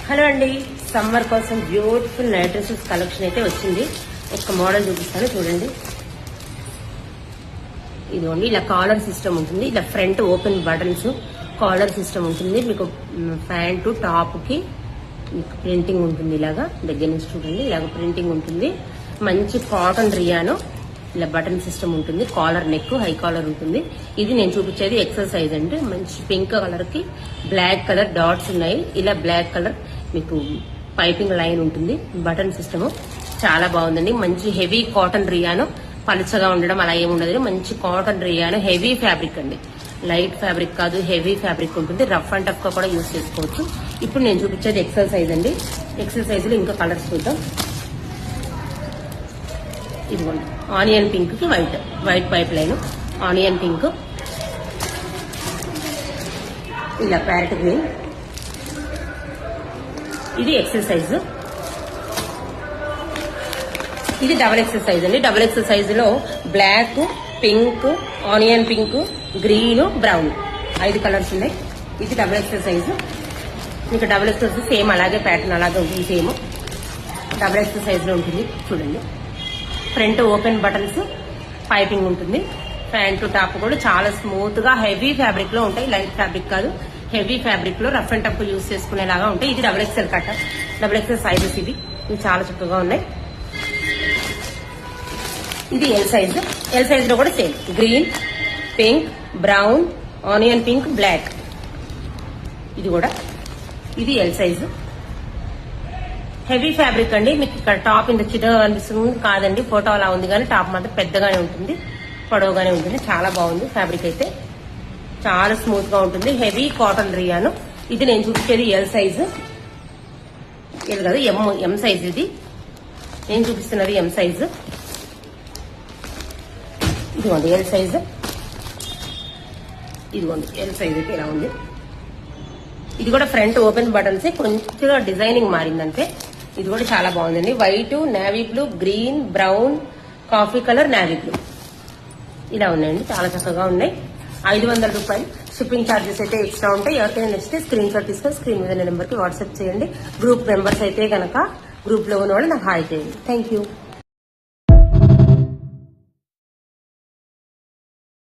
Hello అండి, summer కోసం beautiful night dresses collection అయితే వచ్చింది. ఒక మోడల్ చూపిస్తాను చూడండి. ఇదిగోండి, ఇలా కాలర్ సిస్టమ్ ఉంటుంది. ఇలా front open buttons collar system ఉంటుంది. మీకు ప్యాంటు టాప్ కి మీకు ప్రింటింగ్ ఉంటుంది. ఇలాగా దగ్గర నుంచి చూడండి, ఇలాగ ప్రింటింగ్ ఉంటుంది. మంచి కాటన్ రియాను. ఇలా బటన్ సిస్టమ్ ఉంటుంది. కాలర్ నెక్ హై కాలర్ ఉంటుంది. ఇది నేను చూపించేది ఎక్సెల్ సైజ్ అండి. మంచి పింక్ కలర్ కి బ్లాక్ కలర్ డాట్స్ ఉన్నాయి. ఇలా బ్లాక్ కలర్ మీకు పైపింగ్ లైన్ ఉంటుంది. బటన్ సిస్టమ్ చాలా బాగుందండి. మంచి హెవీ కాటన్ రియాను. పలుచగా ఉండడం అలా ఏముండదు. మంచి కాటన్ రియాను, హెవీ ఫ్యాబ్రిక్ అండి. లైట్ ఫ్యాబ్రిక్ కాదు, హెవీ ఫ్యాబ్రిక్ ఉంటుంది. రఫ్ అండ్ టఫ్ గా కూడా యూజ్ చేసుకోవచ్చు. ఇప్పుడు నేను చూపించేది ఎక్సెల్ సైజ్ అండి. ఎక్సెల్ సైజ్ లో ఇంకా కలర్స్ చూద్దాం. ఇదిగోండి, ఆనియన్ పింక్ కి white pipe line, onion pink, ఇలా ప్యారెట్ గ్రీన్. ఇది ఎక్సెల్ సైజు. ఇది డబల్ ఎక్సెల్ సైజ్ అండి. డబల్ ఎక్సెల్ సైజ్ లో black, pink, onion pink, green, brown 5 colours ఉన్నాయి. ఇది డబల్ ఎక్సెల్ సైజు. మీకు డబల్ ఎక్సెల్ సేమ్ అలాగే ప్యాటర్న్ అలాగే ఉంటుంది. సేమ్ డబల్ ఎక్సెల్ సైజ్ లో ఉంటుంది. చూడండి, ఫ్రంట్ ఓపెన్ బటన్స్, పైపింగ్ ఉంటుంది. ప్యాంటు టాప్ కూడా చాలా స్మూత్ గా హెవీ ఫ్యాబ్రిక్ లో ఉంటాయి. లైట్ ఫ్యాబ్రిక్ కాదు, హెవీ ఫ్యాబ్రిక్ లో రఫ్ అండ్ టఫ్ యూజ్ చేసుకునేలాగా ఉంటాయి. ఇది double XL cut, double XL sizes ఇవి చాలా చక్కగా ఉన్నాయి. ఇది ఎల్ సైజ్. ఎల్ సైజ్ లో కూడా same green, pink, brown, onion pink, black. ఇది కూడా ఇది ఎల్ సైజు. హెవీ ఫ్యాబ్రిక్ అండి. మీకు ఇక్కడ టాప్ ఇంత చిన్నగా కనిపిస్తుంది కాదండి, ఫోటో అలా ఉంది కానీ టాప్ మాత్రం పెద్దగానే ఉంటుంది, పొడవుగానే ఉంటుంది. చాలా బాగుంది ఫ్యాబ్రిక్ అయితే, చాలా స్మూత్ గా ఉంటుంది. Heavy cotton రియాను. ఇది నేను చూపించేది ఎల్ సైజు. ఇది కదా ఎం సైజ్. ఇది నేను చూపిస్తున్నది ఎం సైజు. ఇదిగోండి ఎల్ సైజు. ఇదిగోండి ఎల్ సైజ్ అయితే ఇలా ఉంది. ఇది కూడా ఫ్రంట్ ఓపెన్ బటన్స్, కొంచెంగా డిజైనింగ్ మారిందంటే. ఇది కూడా చాలా బాగుందండి. White, navy blue, green, brown, coffee colour, navy blue ఇలా ఉన్నాయండి. చాలా చక్కగా ఉన్నాయి. 500 రూపాయలు. షిప్పింగ్ ఛార్జెస్ అయితే ఎక్స్ట్రా ఉంటాయి. ఎవరికైనా నచ్చితే స్క్రీన్ షాట్ తీసుకొని స్క్రీన్ మీద నెంబర్ కి వాట్సాప్ చేయండి. గ్రూప్ మెంబర్స్ అయితే కనుక గ్రూప్ లో ఉన్న వాళ్ళు నాకు హాయ్ చేయండి. Thank you.